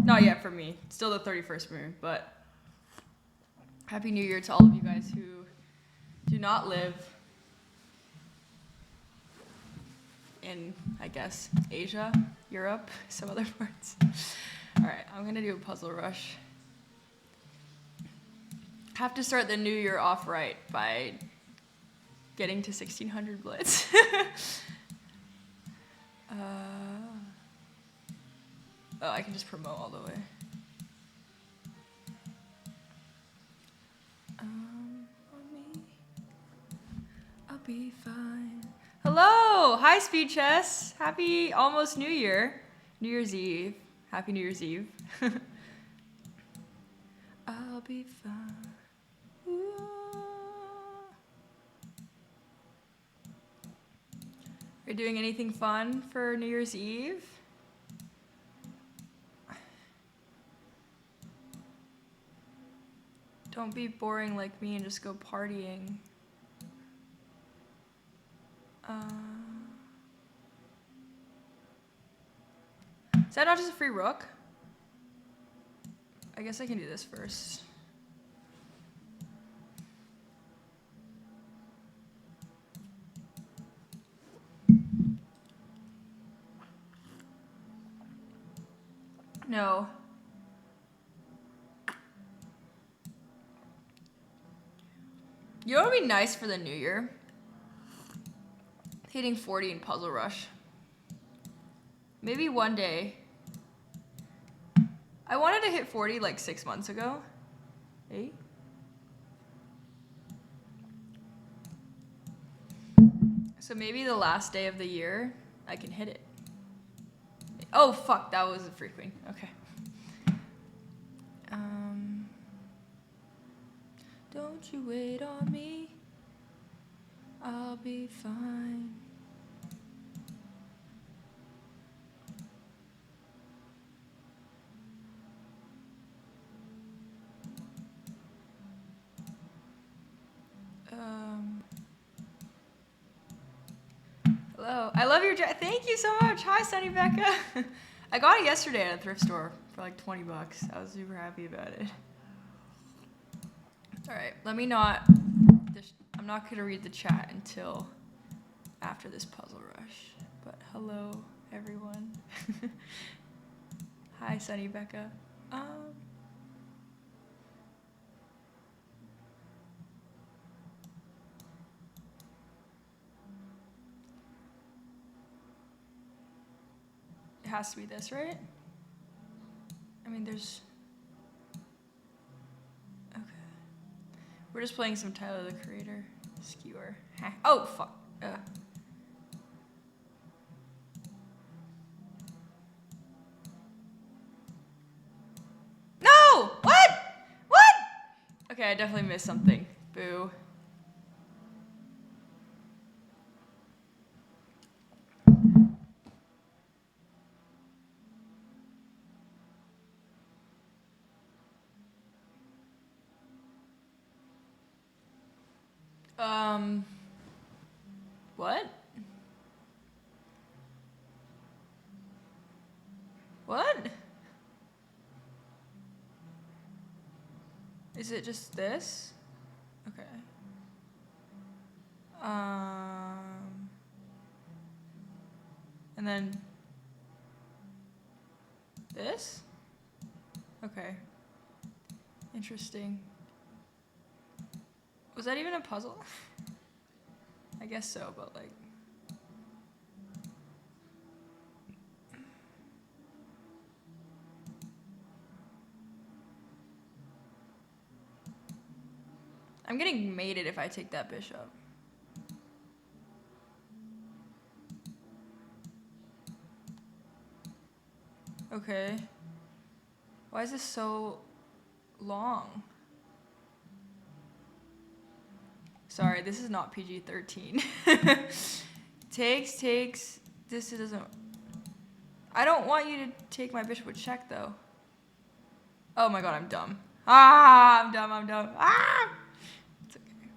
Not yet for me. Still the 31st moon, but Happy New Year to all of you guys who do not live in, I guess, Asia, Europe, some other parts. All right, I'm gonna do a puzzle rush. Have to start the new year off right by getting to 1600 blitz. Oh, I can just promote all the way. I'll be fine. Hello! Hi, Speed Chess. Happy almost New Year. New Year's Eve. Happy New Year's Eve. I'll be fine. Ooh. Are you doing anything fun for New Year's Eve? Don't be boring like me and just go partying. Is that not just a free rook? I guess I can do this first. No. You know what would be nice for the new year? Hitting 40 in Puzzle Rush. Maybe one day. I wanted to hit 40 like 6 months ago. 8? So maybe the last day of the year, I can hit it. Oh, fuck, that was a free queen. Okay. Don't you wait on me. I'll be fine. Hello. I love your dress. Thank you so much. Hi, Sunny Becca. I got it yesterday at a thrift store for like 20 bucks. I was super happy about it. All right, let me not. I'm not going to read the chat until after this puzzle rush. But hello, everyone. Hi, Sunny Becca. It has to be this, right? I mean, there's... Okay. We're just playing some Tyler, the Creator. Skewer. Oh, fuck. No! What? What? Okay, I definitely missed something. Boo. What? What? Is it just this? Okay. And then this? Okay. Interesting. Was that even a puzzle? I guess so, but like... I'm getting mated if I take that bishop. Okay. Why is this so long? Sorry, this is not PG-13. Takes. This doesn't... I don't want you to take my bishop with check, though. Oh my god, I'm dumb. Ah, I'm dumb. Ah! It's okay.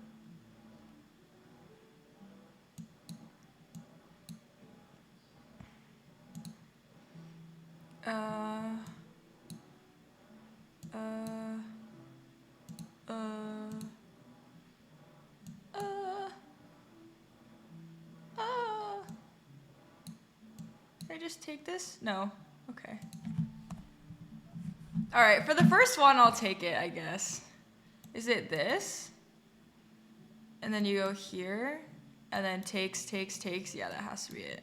Can I just take this? No. Okay. All right, for the first one, I'll take it, I guess. Is it this? And then you go here, and then takes. Yeah, that has to be it.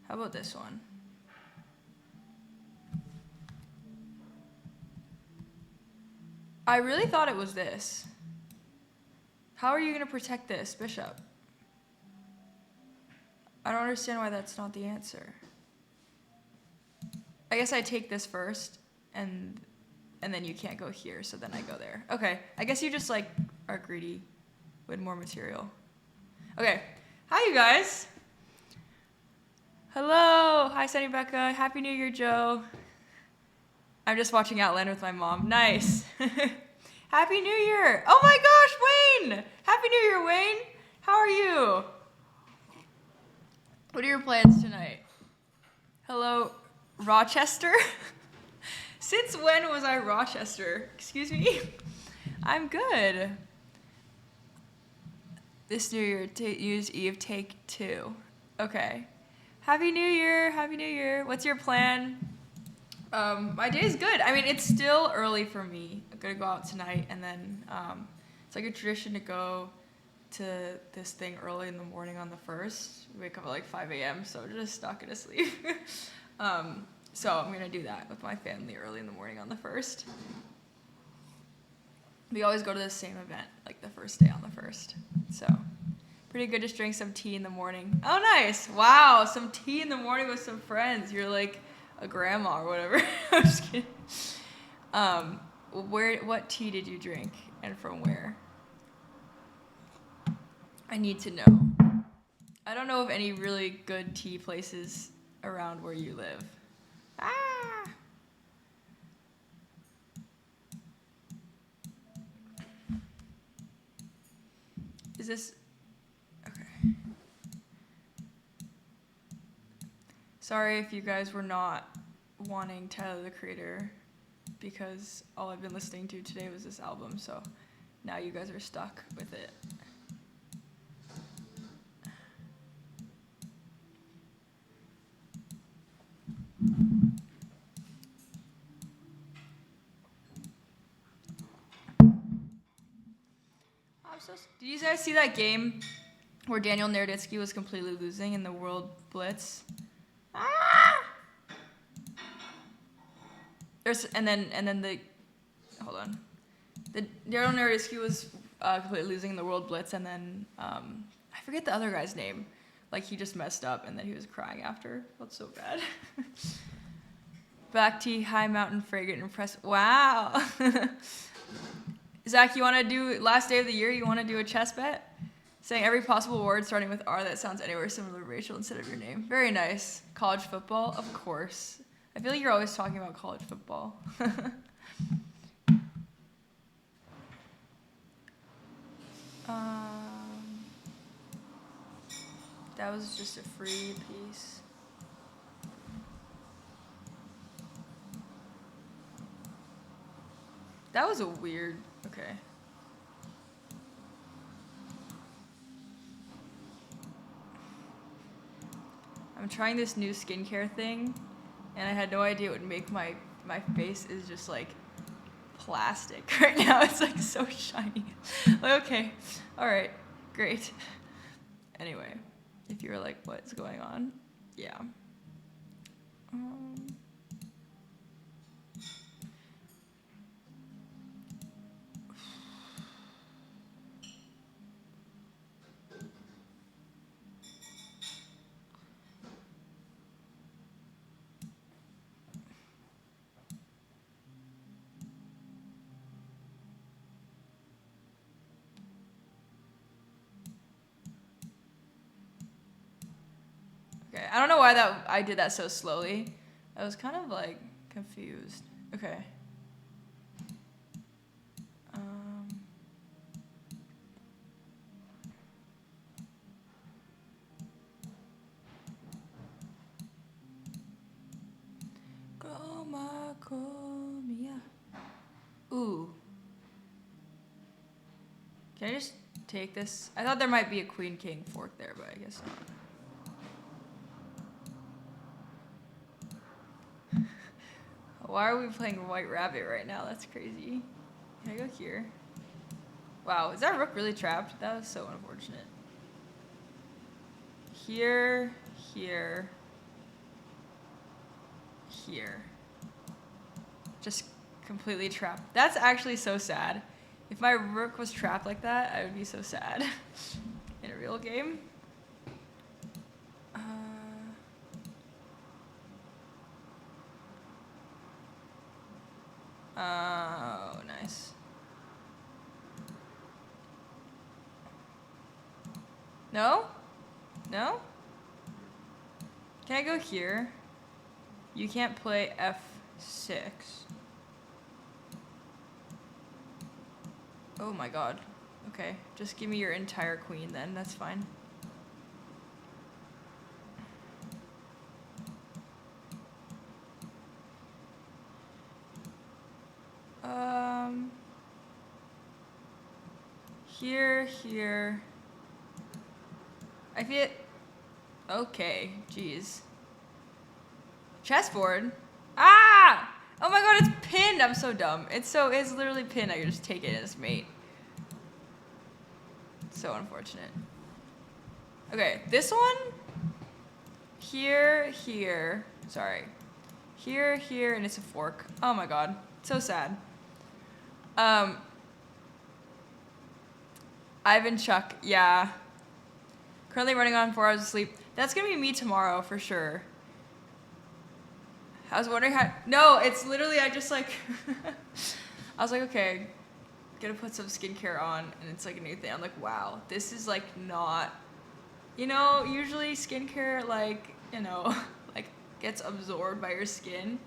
How about this one? I really thought it was this. How are you gonna protect this, bishop? I don't understand why that's not the answer. I guess I take this first, and then you can't go here, so then I go there. Okay, I guess you just like are greedy with more material. Okay, hi you guys. Hello, hi Sunny Becca, Happy New Year, Joe. I'm just watching Outlander with my mom. Nice. Happy New Year. Oh my gosh, Wayne. Happy New Year, Wayne. How are you? What are your plans tonight? Hello, Rochester? Since when was I Rochester? Excuse me? I'm good. This New Year, New Year's Eve, take 2. Okay. Happy New Year. Happy New Year. What's your plan? My day's good. I mean, it's still early for me. I'm gonna go out tonight, and then it's like a tradition to go to this thing early in the morning on the 1st. We wake up at like 5 a.m., so just not gonna sleep. So I'm gonna do that with my family early in the morning on the 1st. We always go to the same event, like the first day on the 1st. So pretty good, just drink some tea in the morning. Oh, nice. Wow, some tea in the morning with some friends. You're like a grandma or whatever. I'm just kidding. What tea did you drink and from where? I need to know. I don't know of any really good tea places around where you live. Ah! Is this... Okay. Sorry if you guys were not wanting Tyler, the Creator, because all I've been listening to today was this album, so now you guys are stuck with it. Did you guys see that game where Daniel Naroditsky was completely losing in the World Blitz? Ah! And then the hold on. The Daniel Naroditsky was completely losing in the World Blitz, and then I forget the other guy's name. Like he just messed up, and then he was crying after. That's so bad. Black tea, high mountain, fragrant, impressive. Wow. Zach, you want to do last day of the year? You want to do a chess bet? Saying every possible word starting with R that sounds anywhere similar to Rachel instead of your name. Very nice. College football, of course. I feel like you're always talking about college football. That was just a free piece. That was a weird... Okay. I'm trying this new skincare thing, and I had no idea it would make my face is just like plastic right now. It's like so shiny. Like, okay, all right, great. Anyway, if you were like, what's going on? Yeah. Okay, I don't know why I did that so slowly. I was kind of like confused. Okay. Ooh. Can I just take this? I thought there might be a queen king fork there, but I guess not. Why are we playing White Rabbit right now? That's crazy. Can I go here? Wow, is that rook really trapped? That was so unfortunate. Here, here, here. Just completely trapped. That's actually so sad. If my rook was trapped like that, I would be so sad in a real game. Oh, nice. No? No? Can I go here? You can't play F6. Oh my god. Okay, just give me your entire queen then, that's fine. Here. I feel it. Okay, jeez. Chessboard? Ah! Oh my god, it's pinned! I'm so dumb. It's literally pinned. I can just take it as mate. So unfortunate. Okay, this one. Here. Sorry. Here, and it's a fork. Oh my god. So sad. Ivan Chuck, yeah. Currently running on 4 hours of sleep. That's gonna be me tomorrow for sure. I was wondering how. No, it's literally I just like. I was like, okay, gonna put some skincare on, and it's like a new thing. I'm like, wow, this is like not. You know, usually skincare like like gets absorbed by your skin.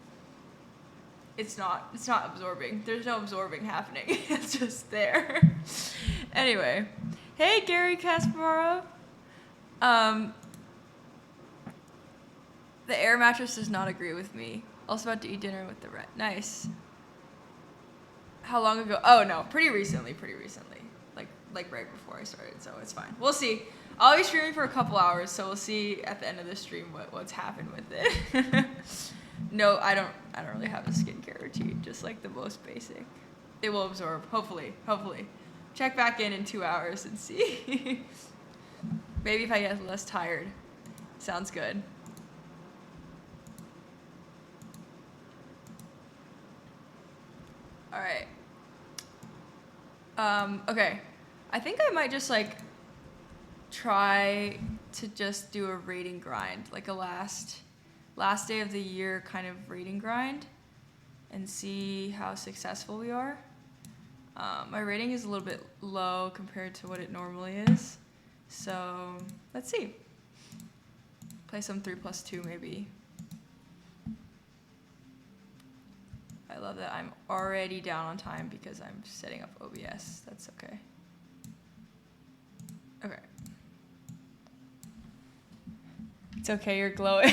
It's not absorbing. There's no absorbing happening. It's just there. Anyway, hey Gary Kasparov. The air mattress does not agree with me. Also about to eat dinner with the red. Nice. How long ago? Oh no, pretty recently. Like right before I started, so it's fine. We'll see. I'll be streaming for a couple hours, so we'll see at the end of the stream what's happened with it. No, I don't really have a skincare routine, just like the most basic. It will absorb, hopefully. Check back in 2 hours and see. Maybe if I get less tired. Sounds good. All right. Okay. I think I might just like try to just do a rating grind, like a last day of the year kind of rating grind, and see how successful we are. My rating is a little bit low compared to what it normally is, so let's see. Play some 3+2 maybe. I love that I'm already down on time because I'm setting up OBS. That's okay. Okay. It's okay, you're glowing.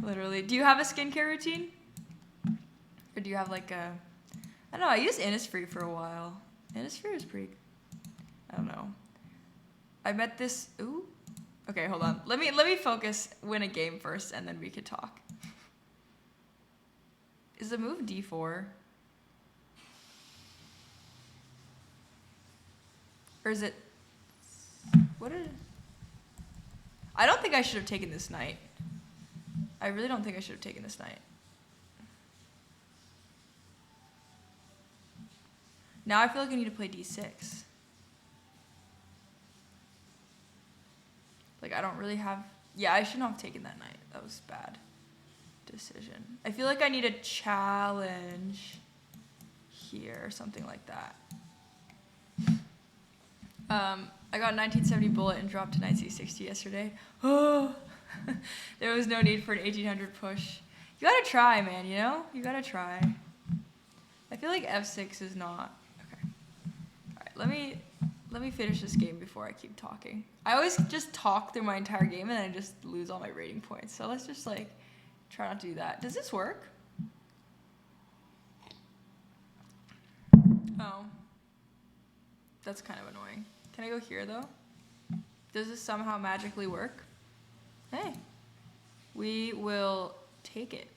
Literally. Do you have a skincare routine? Or do you have like a... I don't know, I used Innisfree for a while. Innisfree was pretty... I don't know. I met this... Ooh. Okay, hold on. Let me focus, win a game first, and then we could talk. Is the move D4? Or is it... What did... I don't think I should have taken this knight. I really don't think I should have taken this knight. Now I feel like I need to play D6. Like, I don't really have... Yeah, I shouldn't have taken that knight. That was bad decision. I feel like I need a challenge here or something like that. I got 1970 bullet and dropped to 1960 yesterday. Oh, there was no need for an 1800 push. You gotta try, man, you know? You gotta try. I feel like F6 is not... Okay. All right, let me finish this game before I keep talking. I always just talk through my entire game and then I just lose all my rating points. So let's just like try not to do that. Does this work? Oh. That's kind of annoying. Can I go here though? Does this somehow magically work? Hey. We will take it.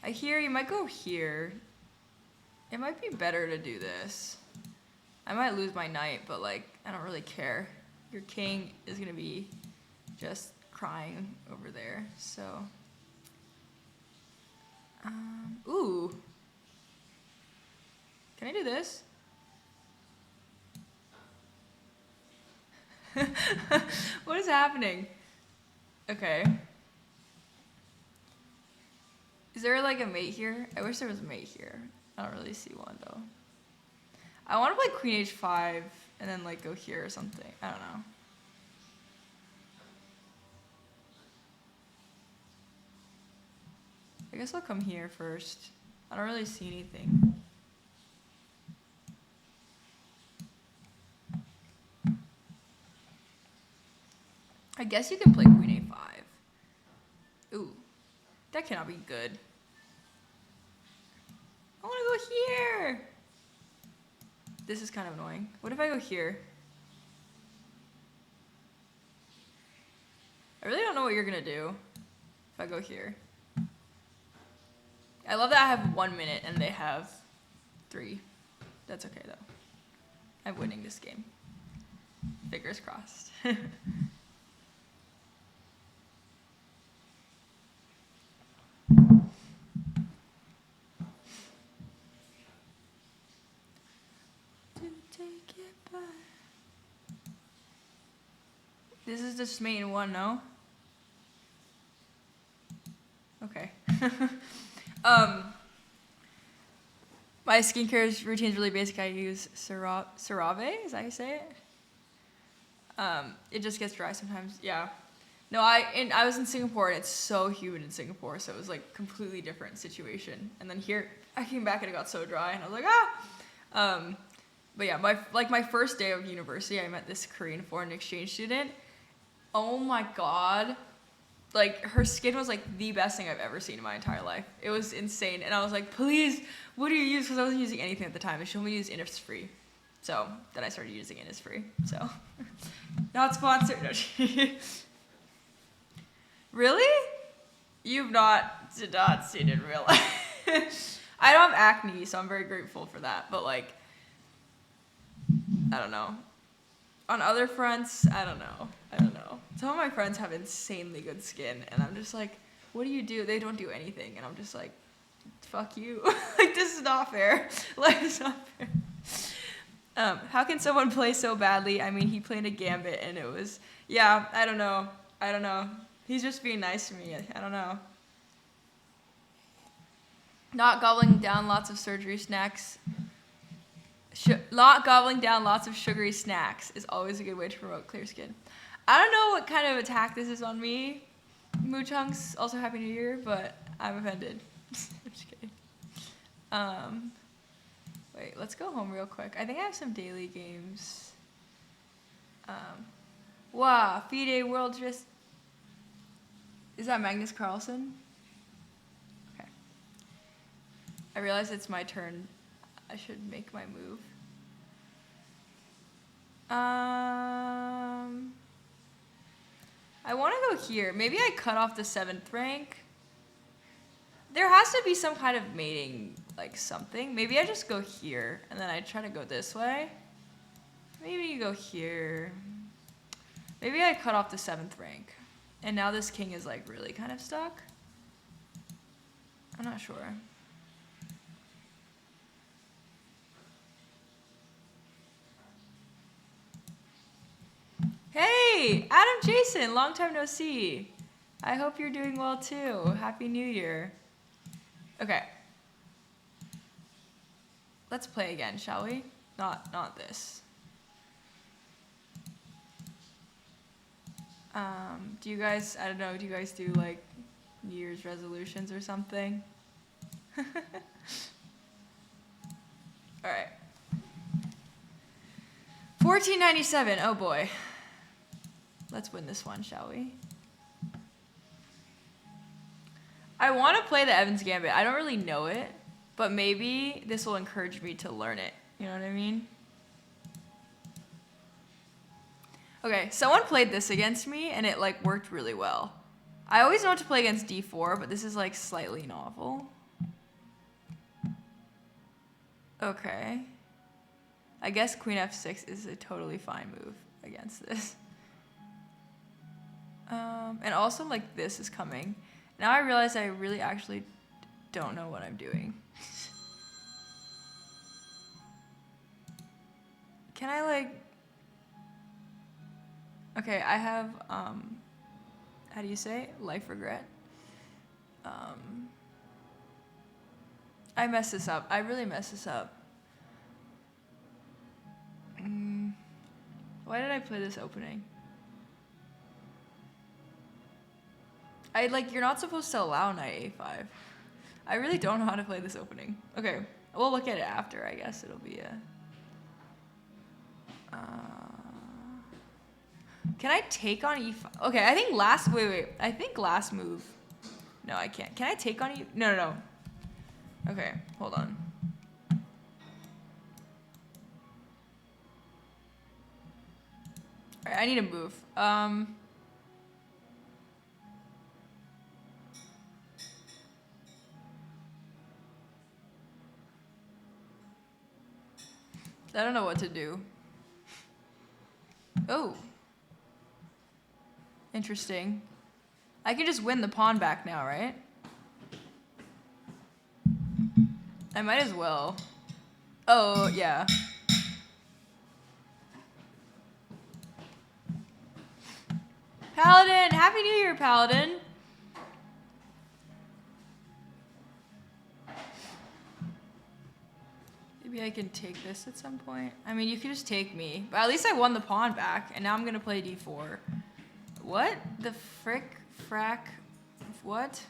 I hear you might go here. It might be better to do this. I might lose my knight, but like, I don't really care. Your king is gonna be just crying over there, so. Ooh. Can I do this? What is happening? Okay. Is there like a mate here? I wish there was a mate here. I don't really see one though. I want to play Queen H5 and then like go here or something. I don't know. I guess I'll come here first. I don't really see anything. I guess you can play Queen A5. Ooh, that cannot be good. I want to go here. This is kind of annoying. What if I go here? I really don't know what you're gonna do if I go here. I love that I have 1 minute and they have 3. That's okay though. I'm winning this game. Fingers crossed. This is just mate in 1, no? Okay. My skincare routine is really basic. I use CeraVe, is that how you say it? It just gets dry sometimes, yeah. No, I was in Singapore and it's so humid in Singapore, so it was like completely different situation. And then here, I came back and it got so dry and I was like, ah! But yeah, my first day of university, I met this Korean foreign exchange student. Oh my God. Like, her skin was like the best thing I've ever seen in my entire life. It was insane. And I was like, please, what do you use? Because I wasn't using anything at the time. And she only used Innisfree. So then I started using Innisfree. So, not sponsored. No. Really? You've not seen it in real life. I don't have acne, so I'm very grateful for that. But like, I don't know. On other fronts, I don't know. Some of my friends have insanely good skin, and I'm just like, what do you do? They don't do anything, and I'm just like, fuck you. Like, this is not fair. Life is not fair. How can someone play so badly? I mean, he played a gambit, and it was, yeah, I don't know. He's just being nice to me. I don't know. Not gobbling down lots of surgery snacks. Not gobbling down lots of sugary snacks is always a good way to promote clear skin. I don't know what kind of attack this is on me. Moo Chunks, also Happy New Year, but I'm offended. I'm just kidding. Wait, let's go home real quick. I think I have some daily games. Wow, FIDE World just... Is that Magnus Carlsen? Okay. I realize it's my turn. I should make my move. I want to go here. Maybe I cut off the 7th rank. There has to be some kind of mating, like something. Maybe I just go here, and then I try to go this way. Maybe you go here. Maybe I cut off the 7th rank. And now this king is like really kind of stuck. I'm not sure. Hey, Adam Jason, long time no see. I hope you're doing well too. Happy New Year. Okay. Let's play again, shall we? Not this. Do you guys, I don't know, do you guys do like New Year's resolutions or something? All right. 1497, oh boy. Let's win this one, shall we? I want to play the Evans Gambit. I don't really know it, but maybe this will encourage me to learn it. You know what I mean? Okay, someone played this against me and it like worked really well. I always know what to play against d4, but this is like slightly novel. Okay. I guess queen f6 is a totally fine move against this. And also like this is coming. Now I realize I really actually don't know what I'm doing. Can I like... Okay, I have, how do you say? Life regret. I messed this up. I really messed this up. Why did I play this opening? You're not supposed to allow knight a5. I really don't know how to play this opening. Okay, we'll look at it after, I guess it'll be a... Can I take on e5? Okay, I think I think last move. No, I can't. Can I take on e... No. Okay, hold on. Alright, I need to move. I don't know what to do. Oh. Interesting. I can just win the pawn back now, right? I might as well. Oh, yeah. Paladin! Happy New Year, Paladin! Maybe I can take this at some point. I mean, you could just take me. But at least I won the pawn back, and now I'm gonna play d4. What? The frack? What?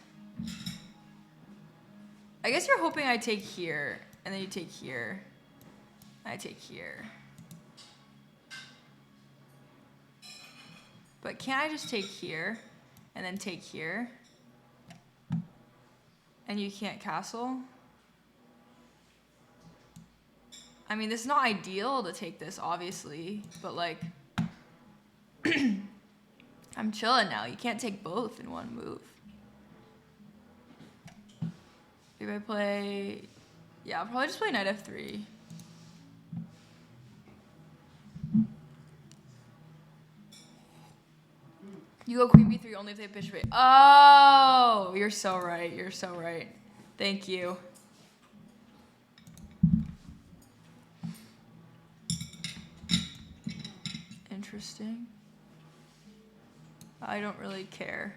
I guess you're hoping I take here, and then you take here. I take here. But can't I just take here, and then take here? And you can't castle? I mean, this is not ideal to take this, obviously, but like... I'm chilling now. You can't take both in one move. Maybe I play... Yeah, I'll probably just play knight f3. You go queen b3 only if they have bishop a... Oh! You're so right. You're so right. Thank you. Interesting. I don't really care.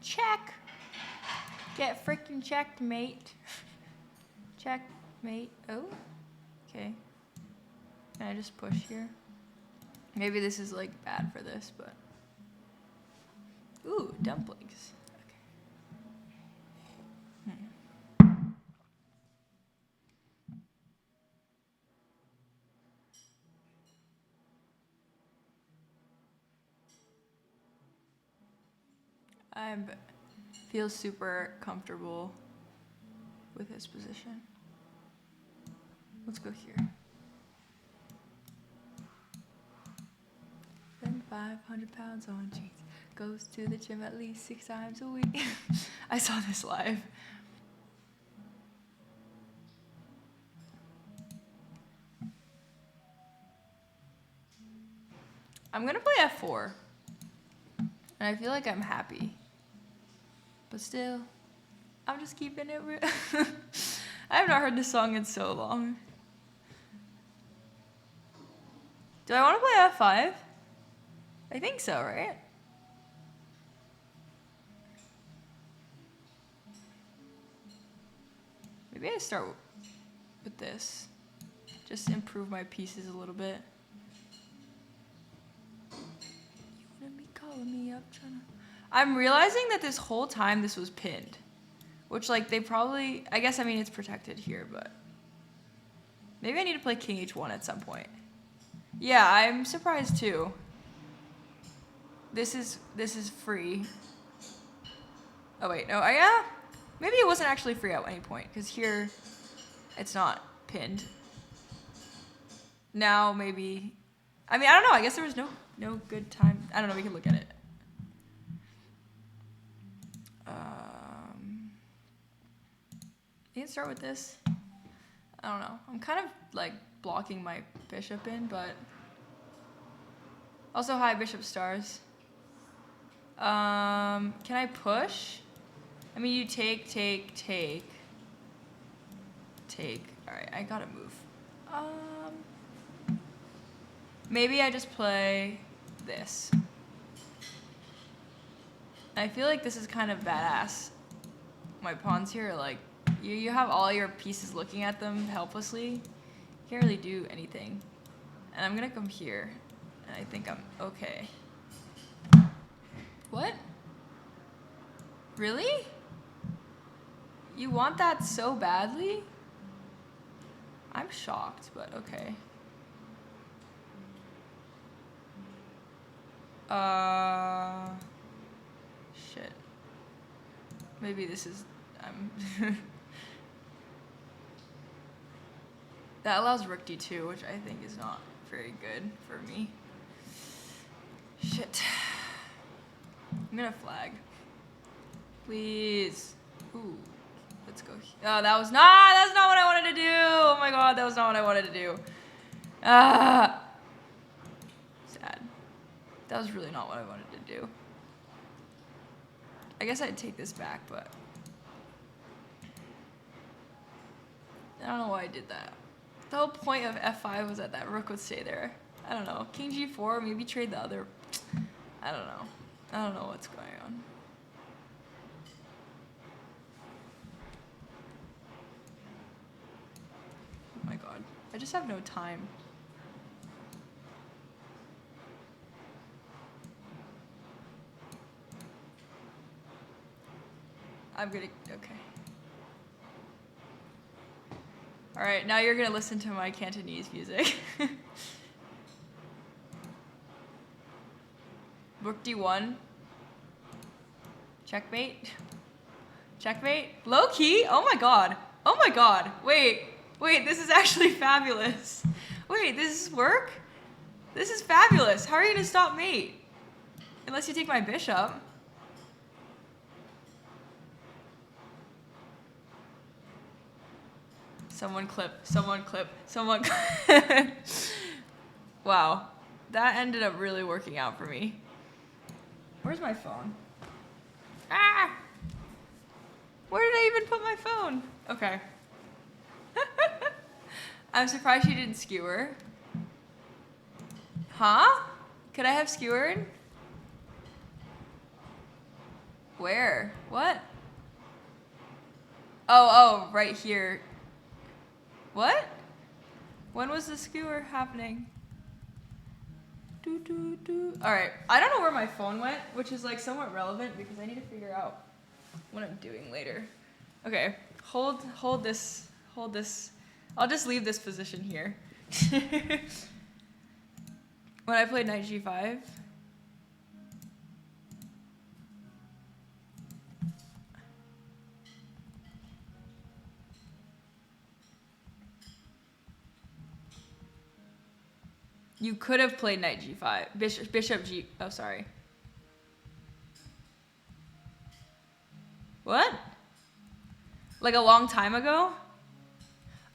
Check. Get freaking checked, mate. Checkmate. Oh, okay. Can I just push here? Maybe this is like bad for this, but... Ooh, dumplings. I feel super comfortable with his position. Let's go here. Spend 500 pounds on jeans. Goes to the gym at least 6 times a week. I saw this live. I'm gonna play f4. And I feel like I'm happy. But still, I'm just keeping it real. I have not heard this song in so long. Do I want to play f5? I think so, right? Maybe I start with this. Just improve my pieces a little bit. You wouldn't be calling me up trying to... I'm realizing that this whole time this was pinned. Which, like, they probably... I guess, I mean, it's protected here, but... Maybe I need to play king h1 at some point. Yeah, I'm surprised, too. This is free. Oh wait, no, yeah. Maybe it wasn't actually free at any point, because here it's not pinned. Now maybe, I mean, I don't know. I guess there was no good time. I don't know. We can look at it. You can start with this. I don't know. I'm kind of like blocking my bishop in, but also hi bishop stars. Can I push? I mean, you take. All right, I gotta move. Maybe I just play this. I feel like this is kind of badass. My pawns here are like, you have all your pieces looking at them helplessly. You can't really do anything. And I'm gonna come here, and I think I'm okay. What? Really? You want that so badly? I'm shocked, but okay. Shit. Maybe this is, that allows rook d2, which I think is not very good for me. Shit. I'm gonna flag. Please. Ooh. Let's go. Oh, that's not what I wanted to do. Oh my god, that was not what I wanted to do. Sad. That was really not what I wanted to do. I guess I'd take this back, but I don't know why I did that. The whole point of f5 was that rook would stay there. I don't know. King g4, maybe trade the other. I don't know. I don't know what's going on. Oh my god. I just have no time. I'm gonna, okay. All right, now you're gonna listen to my Cantonese music. Rook d1. Checkmate. Checkmate. Low key? Oh my god. Oh my god. Wait, this is actually fabulous. Wait, this is work? This is fabulous. How are you gonna stop mate? Unless you take my bishop. Someone clip. Wow, that ended up really working out for me. Where's my phone? Ah! Where did I even put my phone? Okay. I'm surprised you didn't skewer. Huh? Could I have skewered? Where? What? Oh, right here. What? When was the skewer happening? Alright, I don't know where my phone went, which is like somewhat relevant because I need to figure out what I'm doing later. Okay, hold this. I'll just leave this position here. When I played knight g5, you could have played knight g5. Bishop g... Oh, sorry. What? Like a long time ago?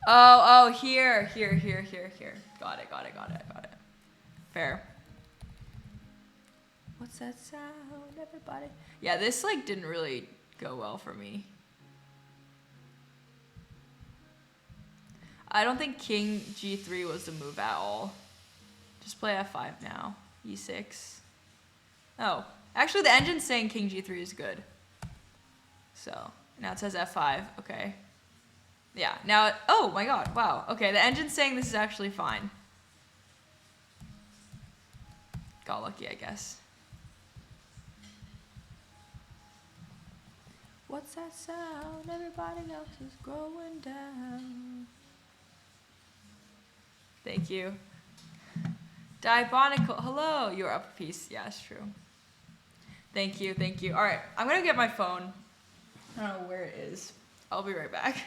Oh, here. Got it. Fair. What's that sound, everybody? Yeah, this like didn't really go well for me. I don't think king g3 was the move at all. Just play f5 now. e6. Oh, actually the engine's saying king g3 is good. So, now it says f5. Okay. Yeah, now, oh my god, wow. Okay, the engine's saying this is actually fine. Got lucky, I guess. What's that sound? Everybody else is going down. Thank you. Diabolical. Hello. You're up a piece. Yeah, it's true. Thank you. All right. I'm going to get my phone. I don't know where it is. I'll be right back.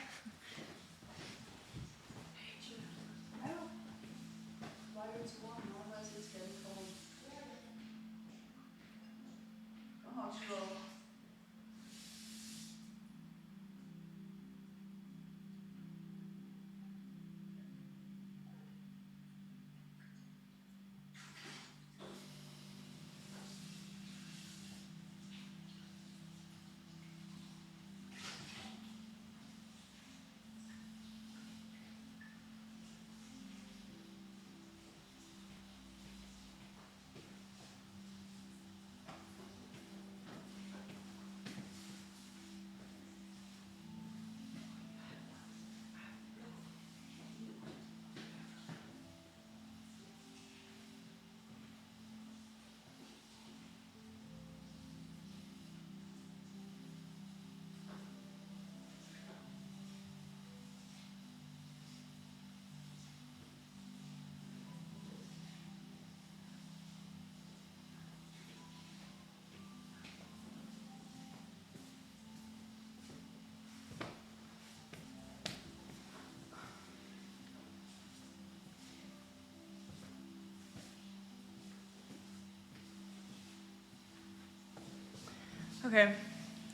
Okay,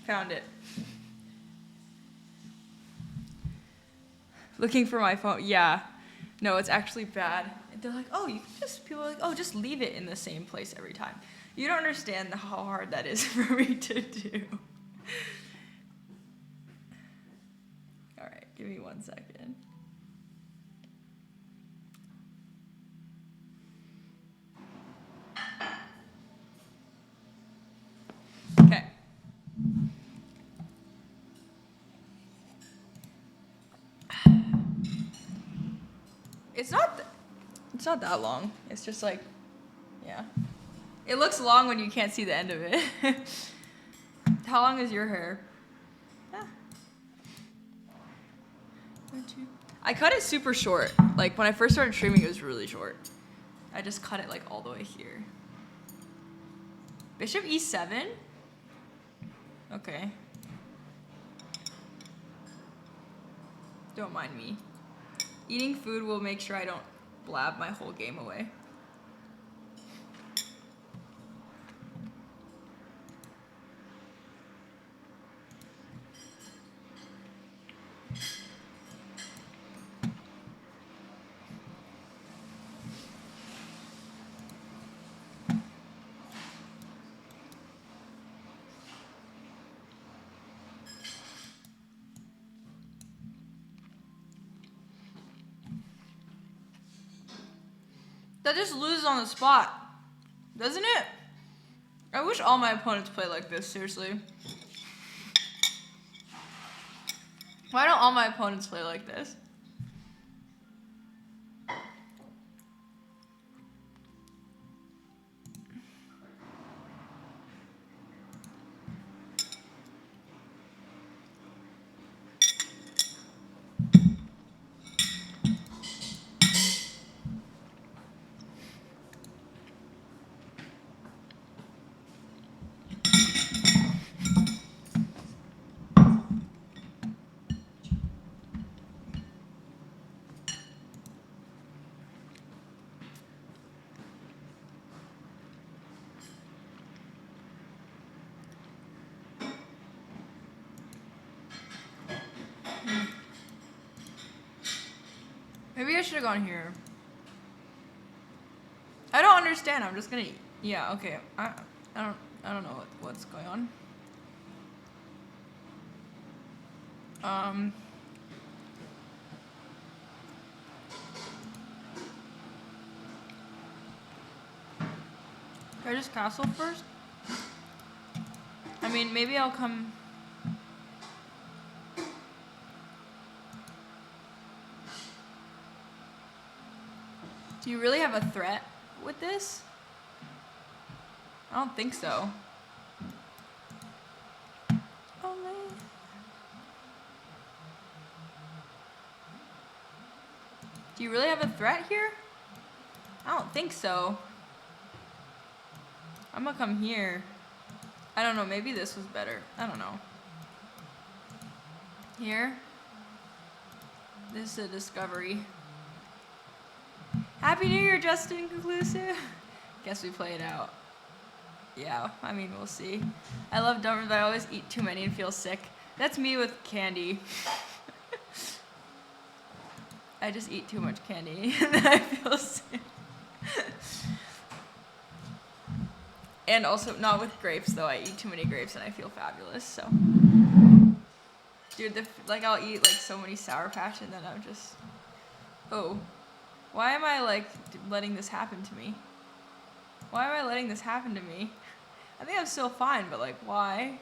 found it. Looking for my phone. Yeah. No, it's actually bad. They're like, oh, you can just, people are like, oh, just leave it in the same place every time. You don't understand how hard that is for me to do. All right, give me 1 second. Okay. It's not that long. It's just like, yeah. It looks long when you can't see the end of it. How long is your hair? Yeah. I cut it super short. Like when I first started trimming, it was really short. I just cut it like all the way here. Bishop E7? Okay. Don't mind me. Eating food will make sure I don't blab my whole game away. That just loses on the spot, doesn't it? I wish all my opponents play like this, seriously. Why don't all my opponents play like this? Maybe I should have gone here. I don't understand. I'm just gonna. Yeah. Okay. I don't know what's going on. Can I just castle first? I mean, maybe I'll come. Do you really have a threat with this? I don't think so. Oh man. Do you really have a threat here? I don't think so. I'm gonna come here. I don't know, maybe this was better. I don't know. Here. This is a discovery. Happy New Year, Justin Conclusive. Guess we play it out. Yeah, I mean, we'll see. I love Dumpers, but I always eat too many and feel sick. That's me with candy. I just eat too much candy and then I feel sick. And also, not with grapes, though. I eat too many grapes and I feel fabulous, so. Dude, like, I'll eat, like, so many Sour Patch and then I'm just... Oh. Why am I, like, letting this happen to me? Why am I letting this happen to me? I think I'm still fine, but, like, why?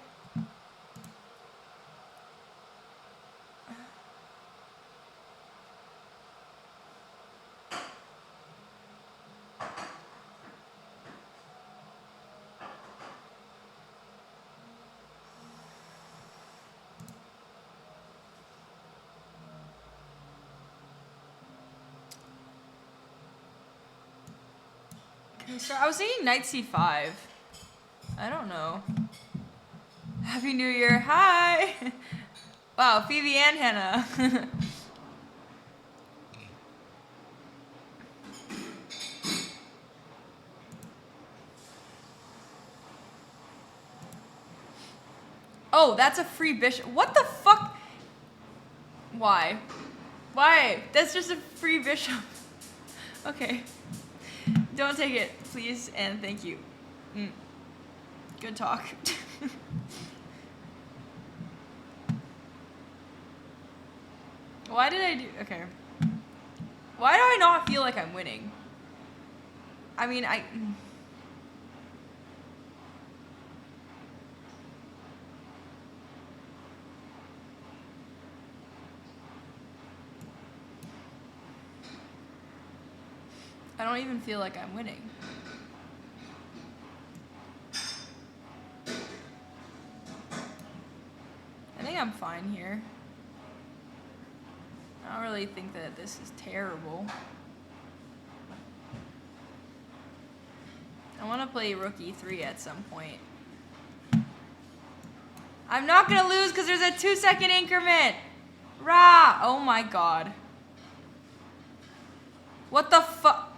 I was thinking knight c5. I don't know. Happy New Year. Hi. Wow, Phoebe and Hannah. Oh, that's a free bishop. What the fuck? Why? Why? That's just a free bishop. Okay. Don't take it, please, and thank you. Good talk. Why did I do... Okay. Why do I not feel like I'm winning? I mean, I don't even feel like I'm winning. I think I'm fine here. I don't really think that this is terrible. I want to play rook e3 at some point. I'm not going to lose because there's a 2-second increment. Rah! Oh my god. What the fuck?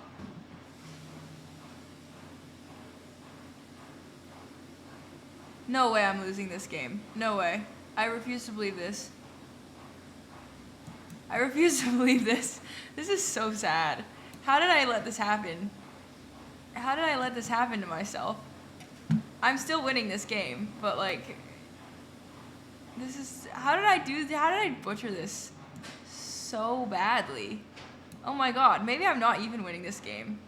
No way I'm losing this game. No way. I refuse to believe this. I refuse to believe this. This is so sad. How did I let this happen? How did I let this happen to myself? I'm still winning this game, but like, this is, how did I butcher this so badly? Oh my god, maybe I'm not even winning this game.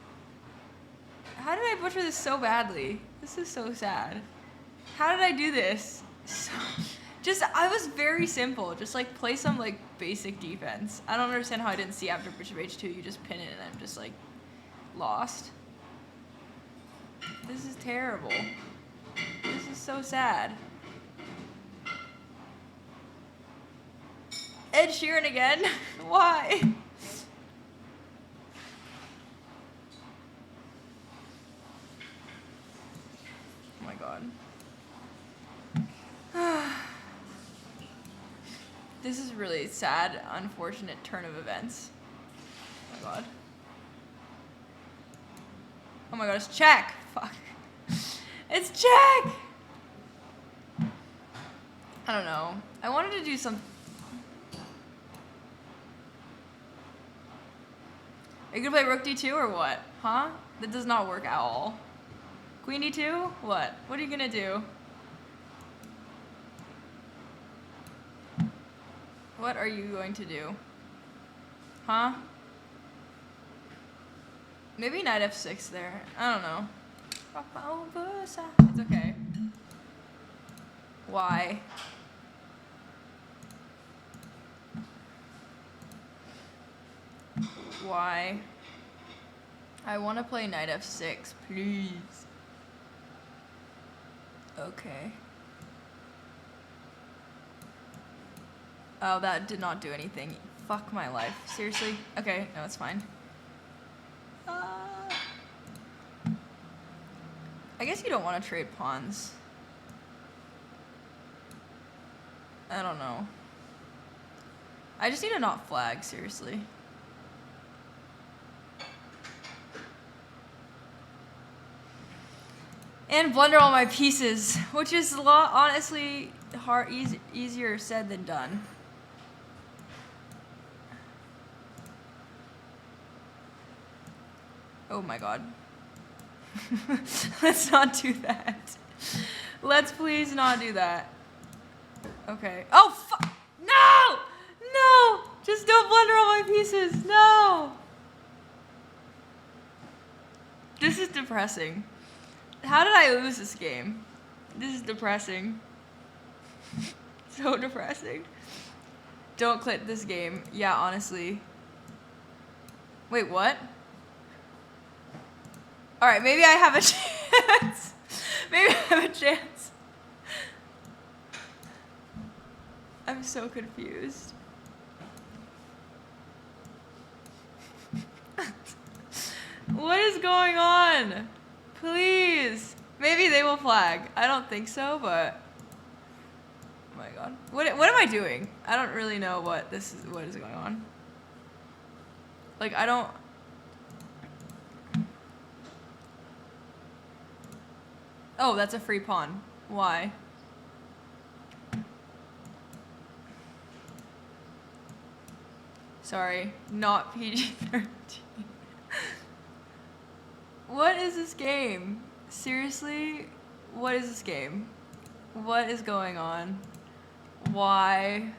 How did I butcher this so badly? This is so sad. How did I do this? I was very simple. Just like play some like basic defense. I don't understand how I didn't see after bishop h2, you just pin it and I'm just like lost. This is terrible. This is so sad. Ed Sheeran again? Why? Oh my god. This is really sad, unfortunate turn of events. Oh my god. Oh my god, it's check! Fuck. It's check! I don't know. I wanted to do some... Are you gonna play rook d2 or what? Huh? That does not work at all. Queen d2? What? What are you gonna do? What are you going to do? Huh? Maybe knight f6 there. I don't know. It's okay. Why? Why? I want to play knight f6, please. Okay. Oh, that did not do anything. Fuck my life. Seriously? Okay, no, it's fine. I guess you don't want to trade pawns. I don't know. I just need to not flag, seriously. And blunder all my pieces, which is a lot, honestly, easier said than done. Oh my god. Let's not do that. Let's please not do that. Okay. Oh, fuck! No! No! Just don't blunder all my pieces. No! This is depressing. How did I lose this game? This is depressing. So depressing. Don't quit this game. Yeah, honestly. Wait, what? Alright, maybe I have a chance. Maybe I have a chance. I'm so confused. What is going on? Please. Maybe they will flag. I don't think so, but oh my god. What am I doing? I don't really know what is going on. Like, I don't. Oh, that's a free pawn. Why? Sorry, not PG-13. What is this game? Seriously? What is this game? What is going on? Why?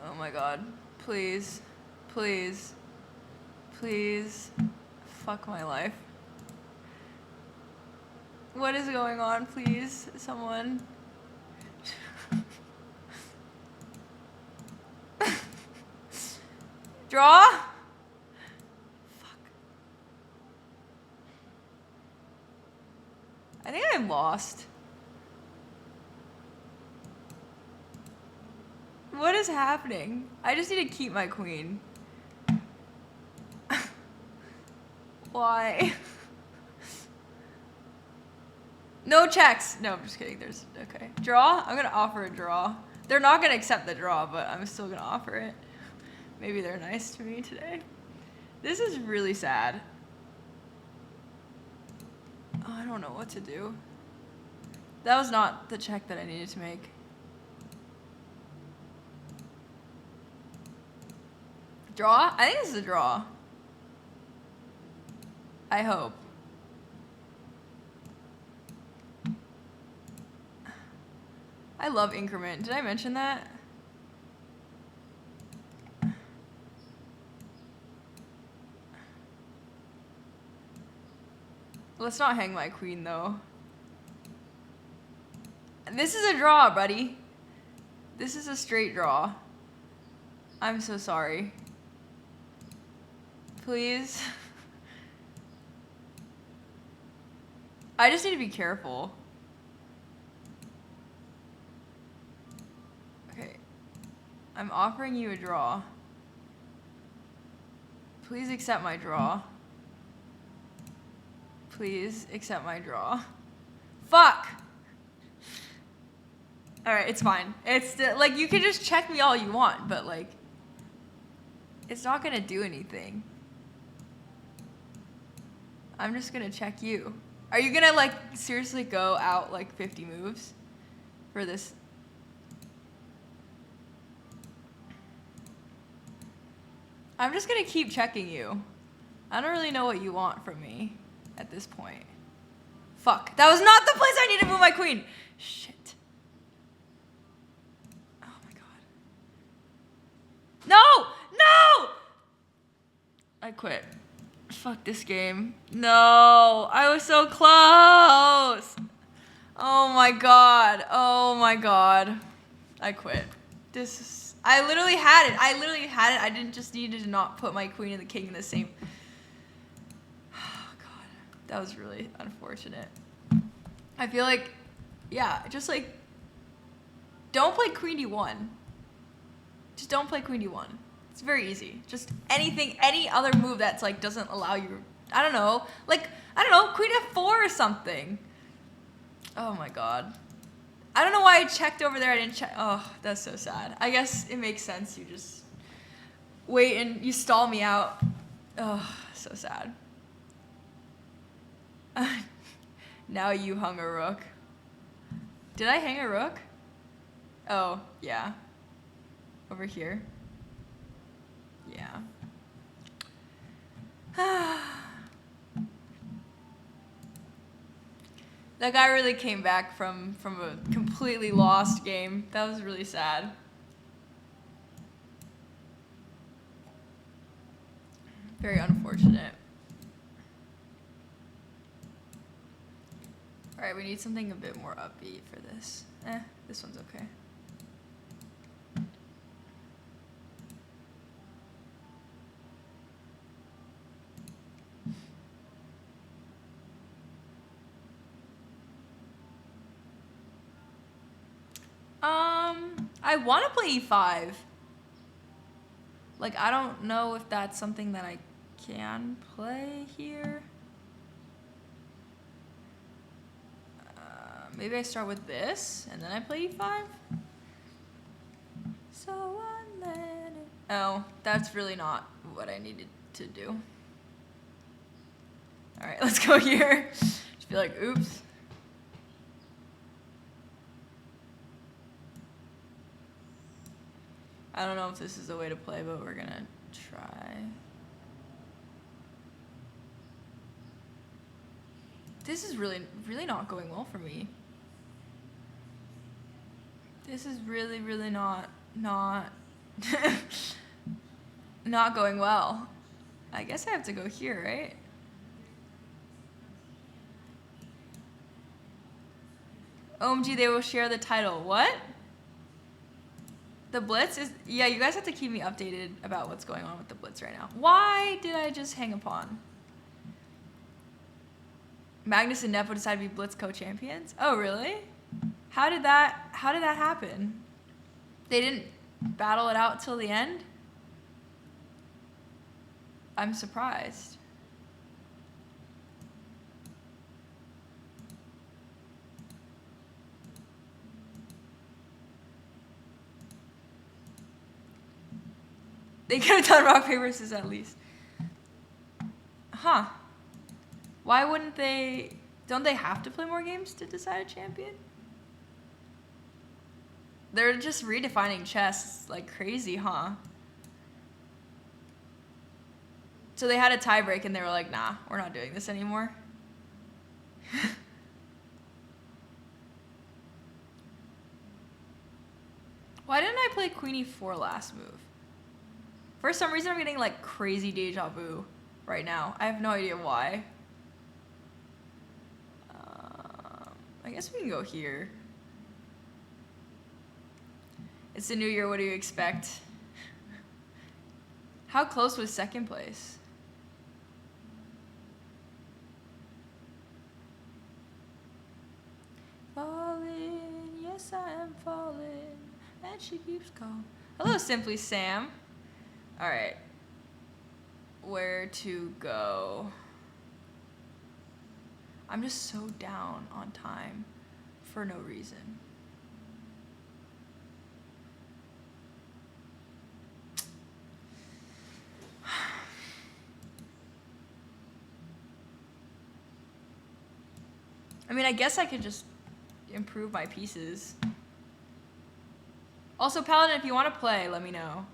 Oh my god. Please. Please. Please. Fuck my life. What is going on, please? Someone. Draw? Fuck. I think I'm lost. What is happening? I just need to keep my queen. Why? No checks. No, I'm just kidding. There's, okay. Draw? I'm gonna offer a draw. They're not gonna accept the draw, but I'm still gonna offer it. Maybe they're nice to me today. This is really sad. Oh, I don't know what to do. That was not the check that I needed to make. Draw? I think this is a draw. I hope. I love increment. Did I mention that? Let's not hang my queen, though. This is a draw, buddy. This is a straight draw. I'm so sorry. Please. I just need to be careful. Okay. I'm offering you a draw. Please accept my draw. Please accept my draw. Fuck! Alright, it's fine. It's still, like, you can just check me all you want, but, like, it's not gonna do anything. I'm just gonna check you. Are you gonna, like, seriously go out, like, 50 moves for this? I'm just gonna keep checking you. I don't really know what you want from me at this point. Fuck. That was not the place I need to move my queen. Shit. Oh my god. No! No! I quit. Fuck this game. No. I was so close. Oh my god. Oh my god. I quit. This is... I literally had it. I didn't just need to not put my queen and the king in the same... That was really unfortunate. I feel like, yeah, just like, don't play queen d1. Just don't play queen d1. It's very easy. Just anything, any other move that's like doesn't allow you, I don't know, like, I don't know, queen f4 or something. Oh my god. I don't know why I checked over there. I didn't check. Oh, that's so sad. I guess it makes sense. You just wait and you stall me out. Oh, so sad. Now you hung a rook. Did I hang a rook? Oh, yeah. Over here. Yeah. That guy really came back from a completely lost game. That was really sad. Very unfortunate. Alright, we need something a bit more upbeat for this. This one's okay. I want to play e5. Like, I don't know if that's something that I can play here. Maybe I start with this, and then I play e5? So I let it... Oh, that's really not what I needed to do. Alright, let's go here. Just be like, oops. I don't know if this is the way to play, but we're gonna try. This is really not going well for me. This is really not not going well. I guess I have to go here, right? OMG, they will share the title. What? The Blitz is... Yeah, you guys have to keep me updated about what's going on with the Blitz right now. Why did I just hang a pawn? Magnus and Nepo decided to be Blitz co-champions? Oh, really? How did that happen? They didn't battle it out till the end? I'm surprised. They could have done rock, paper, scissors at least. Huh. Why wouldn't they... Don't they have to play more games to decide a champion? They're just redefining chess like crazy, huh? So they had a tie break and they were like, nah, we're not doing this anymore. Why didn't I play Queen E4 last move? For some reason, I'm getting like crazy deja vu right now. I have no idea why. I guess we can go here. It's the new year, what do you expect? How close was second place? Falling, yes I am falling, and she keeps calling. Hello, Simply Sam. All right, where to go? I'm just so down on time for no reason. I mean, I guess I could just improve my pieces. Also, Paladin, if you want to play, let me know.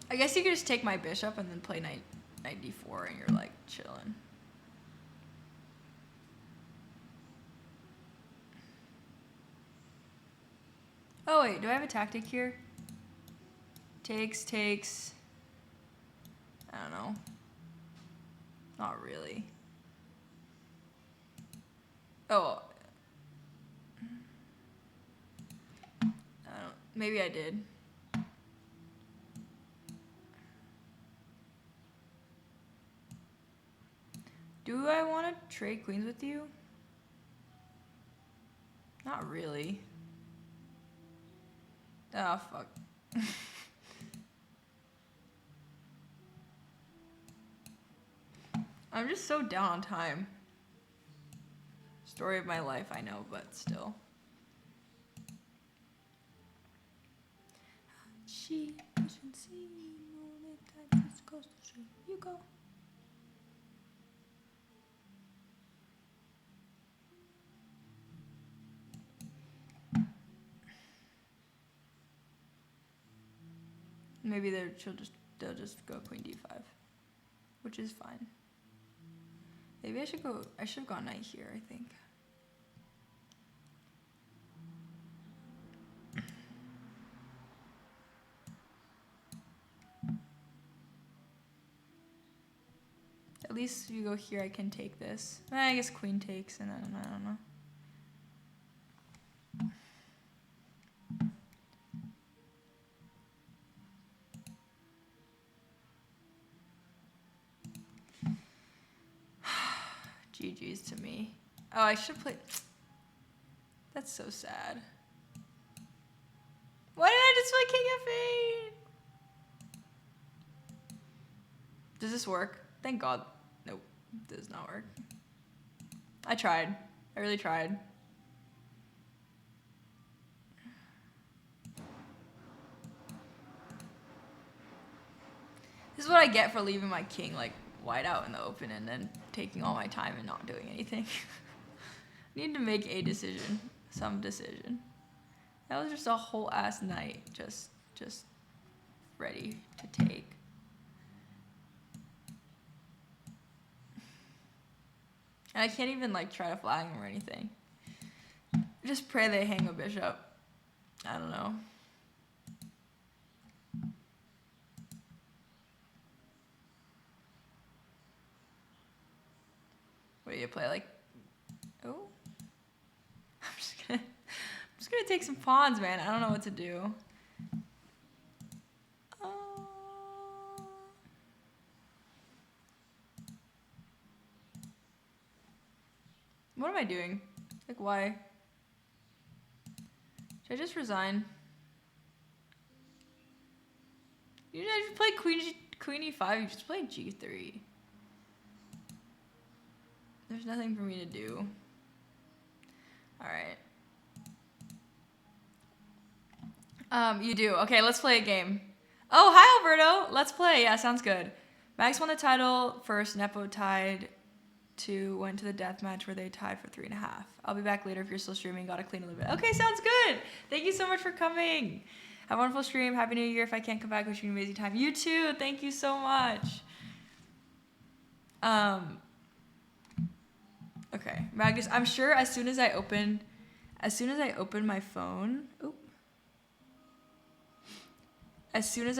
I guess you could just take my bishop and then play knight d4 and you're like chilling. Oh wait, do I have a tactic here? Takes. I don't know. Not really. Oh. I don't, maybe I did. Do I want to trade queens with you? Not really. Oh, fuck. I'm just so down on time. Story of my life, I know, but still. She doesn't see no that just goes to show you go. Maybe they'll just go queen d5, which is fine. Maybe I should have gone knight here, I think. At least if you go here, I can take this. I guess queen takes, and then I don't know. GG's to me. Oh, I should play. That's so sad. Why did I just play King F8? Does this work? Thank God. Nope, it does not work. I tried. I really tried. This is what I get for leaving my king like wide out in the open and then taking all my time and not doing anything. I need to make a decision, some decision. That was just a whole ass night, just ready to take. And I can't even like try to flag him or anything. Just pray they hang a bishop. I don't know. What do you play like? Oh, I'm just gonna take some pawns, man. I don't know what to do. What am I doing? Like, why? Should I just resign? You just play queen e5. You just play g3. There's nothing for me to do. All right. You do. Okay, let's play a game. Oh, hi, Alberto. Let's play. Yeah, sounds good. Max won the title first. Nepo tied. 2 went to the death match where they tied for 3.5. I'll be back later if you're still streaming. Gotta clean a little bit. Okay, sounds good. Thank you so much for coming. Have a wonderful stream. Happy New Year. If I can't come back, wish you an amazing time. You too. Thank you so much. Okay, Magnus. I'm sure as soon as I open my phone. Oop. As soon as I